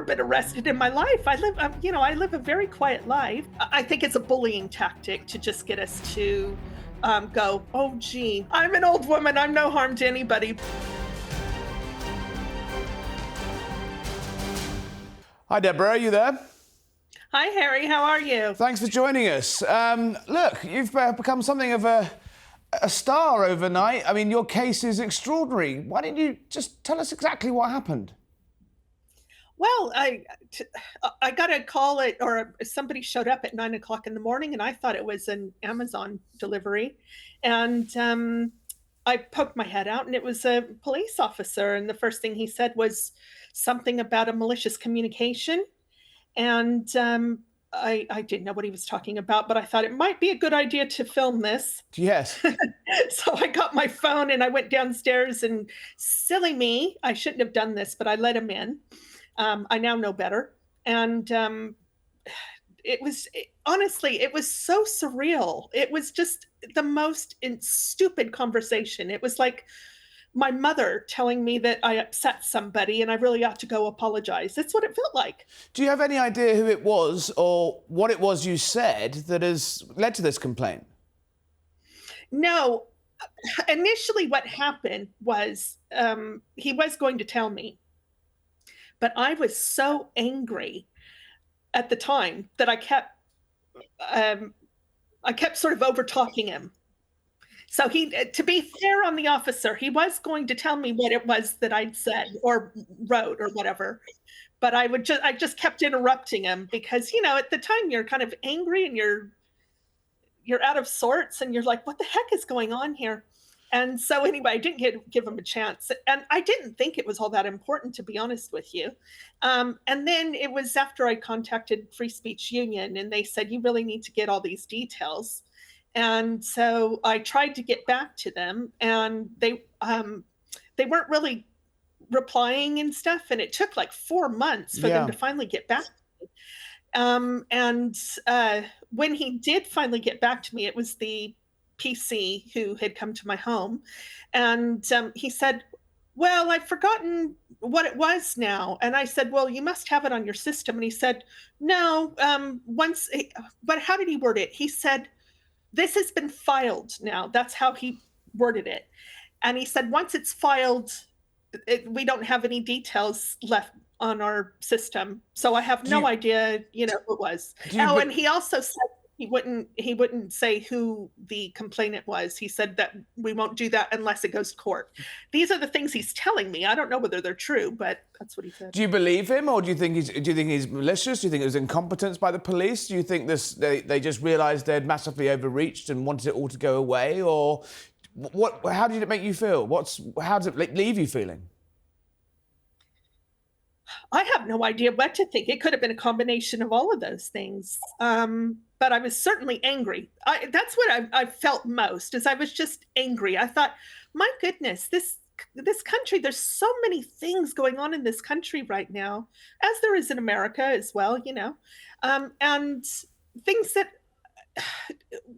been arrested in my life. I live a very quiet life. I think it's a bullying tactic to just get us to go, oh, gee, I'm an old woman. I'm no harm to anybody. Hi, Deborah, are you there? Hi, Harry. How are you? Thanks for joining us. Look, you've become something of a star overnight. I mean, your case is extraordinary. Why didn't you just tell us exactly what happened? Well, I got a call or somebody showed up at 9 o'clock in the morning, and I thought it was an Amazon delivery. And I poked my head out, and it was a police officer. And the first thing he said was something about a malicious communication. And I didn't know what he was talking about, but I thought it might be a good idea to film this. Yes. So I got my phone and I went downstairs, and silly me, I shouldn't have done this, but I let him in. I now know better. And honestly, it was so surreal. It was just the most stupid conversation. It was like my mother telling me that I upset somebody and I really ought to go apologize. That's what it felt like. Do you have any idea who it was or what it was you said that has led to this complaint? No. Initially, what happened was he was going to tell me. But I was so angry at the time that I kept sort of over talking him. So to be fair on the officer, he was going to tell me what it was that I'd said or wrote or whatever. But I just kept interrupting him because, at the time you're kind of angry and you're out of sorts and you're like, what the heck is going on here? And so anyway, I didn't give him a chance. And I didn't think it was all that important, to be honest with you. And then it was after I contacted Free Speech Union, and they said, you really need to get all these details. And so I tried to get back to them, and they weren't really replying and stuff. And it took like 4 months for them to finally get back to me. When he did finally get back to me, it was the PC who had come to my home, and he said, well, I've forgotten what it was now. And I said, well, you must have it on your system. And he said, no, but how did he word it? He said, this has been filed now. That's how he worded it. And he said, once it's filed, we don't have any details left on our system. So I have no idea, who it was. And he also said, he wouldn't say who the complainant was. He said that we won't do that unless it goes to court. These are the things he's telling me. I don't know whether they're true, but that's what he said. Do you believe him, or do you think he's malicious? Do you think it was incompetence by the police? Do you think they just realised they'd massively overreached and wanted it all to go away, or what? How did it make you feel? How does it leave you feeling? I have no idea what to think. It could have been a combination of all of those things. But I was certainly angry. That's what I felt most, is I was just angry. I thought, my goodness, this country, there's so many things going on in this country right now, as there is in America as well, and things that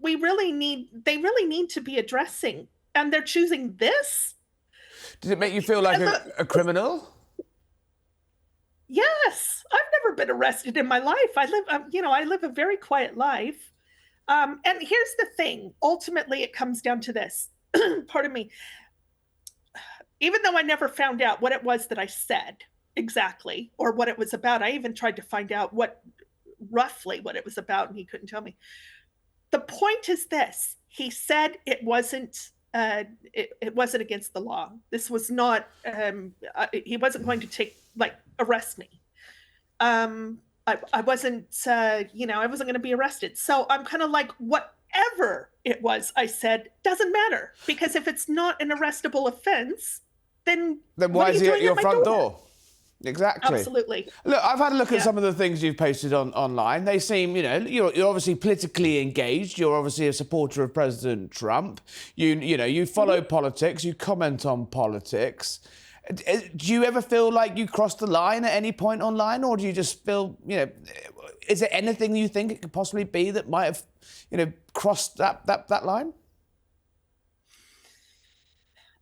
they really need to be addressing. And they're choosing this. Did it make you feel like a criminal? Yes, I've never been arrested in my life. I live a very quiet life. And here's the thing. Ultimately, it comes down to this. Pardon me. Even though I never found out what it was that I said exactly or what it was about, I even tried to find out roughly what it was about, and he couldn't tell me. The point is this. He said it wasn't against the law. This was not, he wasn't going to arrest me. I wasn't, I wasn't going to be arrested. So I'm kind of like, whatever it was I said doesn't matter, because if it's not an arrestable offense, then why is he at your front door? Exactly. Absolutely. Look, I've had a look at some of the things you've posted online. They seem, you're obviously politically engaged. You're obviously a supporter of President Trump. You follow politics. You comment on politics. Do you ever feel like you crossed the line at any point online, or do you just feel, is there anything you think it could possibly be that might have, crossed that line?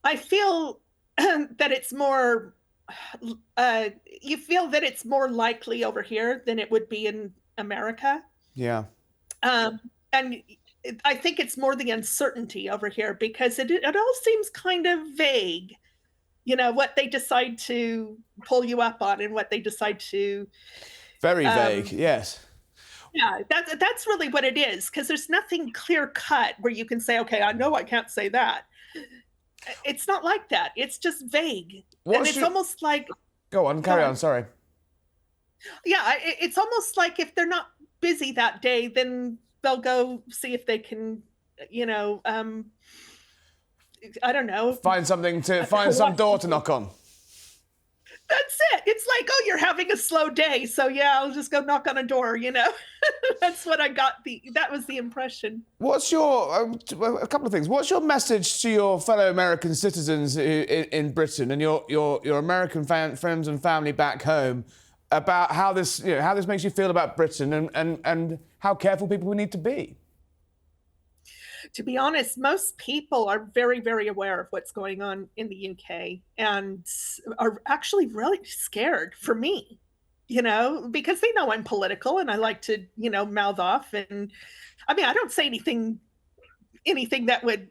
I feel that it's more you feel that it's more likely over here than it would be in America. Yeah. And I think it's more the uncertainty over here because it all seems kind of vague, what they decide to pull you up on and what they decide to, Very vague, um, yes. yeah, that's really what it is because there's nothing clear cut where you can say, okay, I know I can't say that. It's not like that. It's just vague. And What's it's your... almost like, Go on, go carry on. on, sorry. Yeah, it's almost like if they're not busy that day, then they'll go see if they can, you know, um, I don't know. Find some What, door to knock on. that's it. It's like, oh, you're having a slow day, so yeah, I'll just go knock on a door. That's what I got. That was the impression. What's your a couple of things? What's your message to your fellow American citizens in Britain and your American friends and family back home about how this makes you feel about Britain and how careful people need to be? To be honest, most people are very, very aware of what's going on in the UK and are actually really scared for me, because they know I'm political and I like to, mouth off. And I mean, I don't say anything that would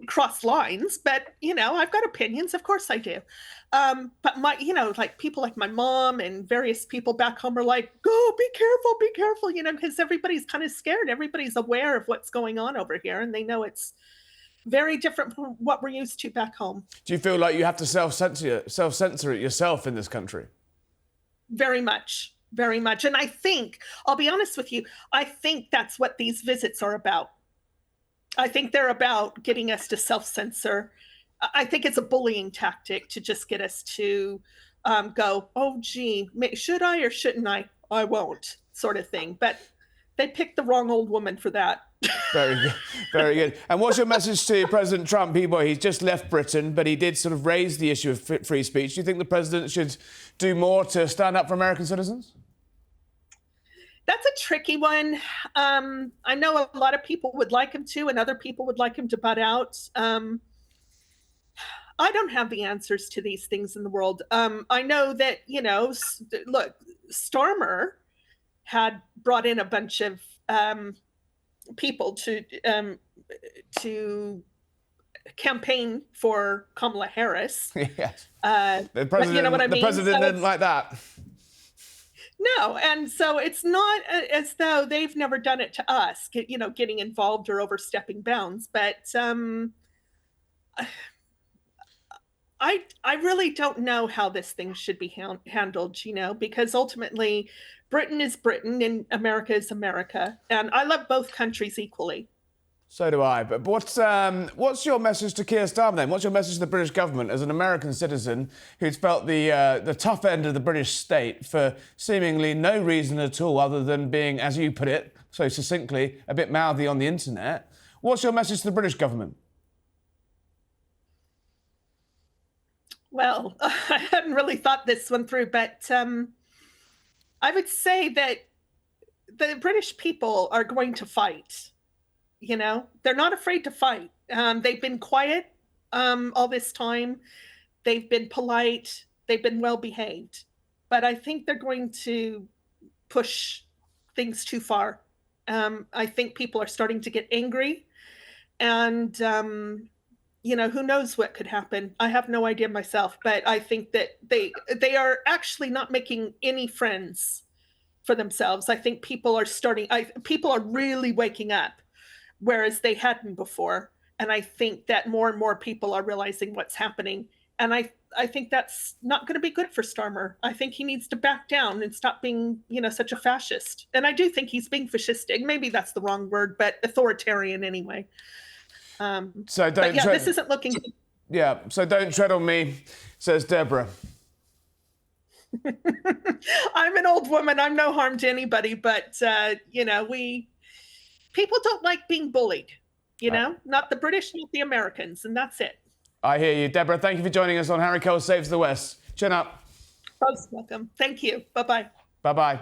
cross lines, but I've got opinions. Of course I do. But like people like my mom and various people back home are like, "Go, be careful," because everybody's kind of scared. Everybody's aware of what's going on over here, and they know it's very different from what we're used to back home. Do you feel like you have to self-censor it yourself in this country? Very much, very much. And I think, I'll be honest with you, I think that's what these visits are about. I think they're about getting us to self-censor. I think it's a bullying tactic to just get us to go, oh, gee, should I or shouldn't I? I won't, sort of thing. But they picked the wrong old woman for that. Very good, very good. And what's your message to President Trump? He's just left Britain, but he did sort of raise the issue of free speech. Do you think the president should do more to stand up for American citizens? That's a tricky one. I know a lot of people would like him to, and other people would like him to butt out. I don't have the answers to these things in the world. I know that, look, Starmer had brought in a bunch of people to campaign for Kamala Harris. Yes. The president didn't like that. No, and so it's not as though they've never done it to us, getting involved or overstepping bounds. But I really don't know how this thing should be handled, because ultimately Britain is Britain and America is America, and I love both countries equally. So do I. But what's your message to Keir Starmer then? What's your message to the British government as an American citizen who's felt the tough end of the British state for seemingly no reason at all other than being, as you put it so succinctly, a bit mouthy on the internet? What's your message to the British government? Well, I hadn't really thought this one through, but I would say that the British people are going to fight. They're not afraid to fight. They've been quiet all this time. They've been polite. They've been well behaved. But I think they're going to push things too far. I think people are starting to get angry. And, who knows what could happen? I have no idea myself. But I think that they are actually not making any friends for themselves. I think people are really waking up, whereas they hadn't before. And I think that more and more people are realizing what's happening. And I think that's not going to be good for Starmer. I think he needs to back down and stop being, such a fascist. And I do think he's being fascistic. Maybe that's the wrong word, but authoritarian anyway. This isn't looking good. Yeah, so don't tread on me, says Deborah. I'm an old woman. I'm no harm to anybody, but, people don't like being bullied, not the British, not the Americans, and that's it. I hear you. Deborah, thank you for joining us on Harry Cole Saves the West. Chin up. Most welcome. Thank you. Bye-bye. Bye-bye.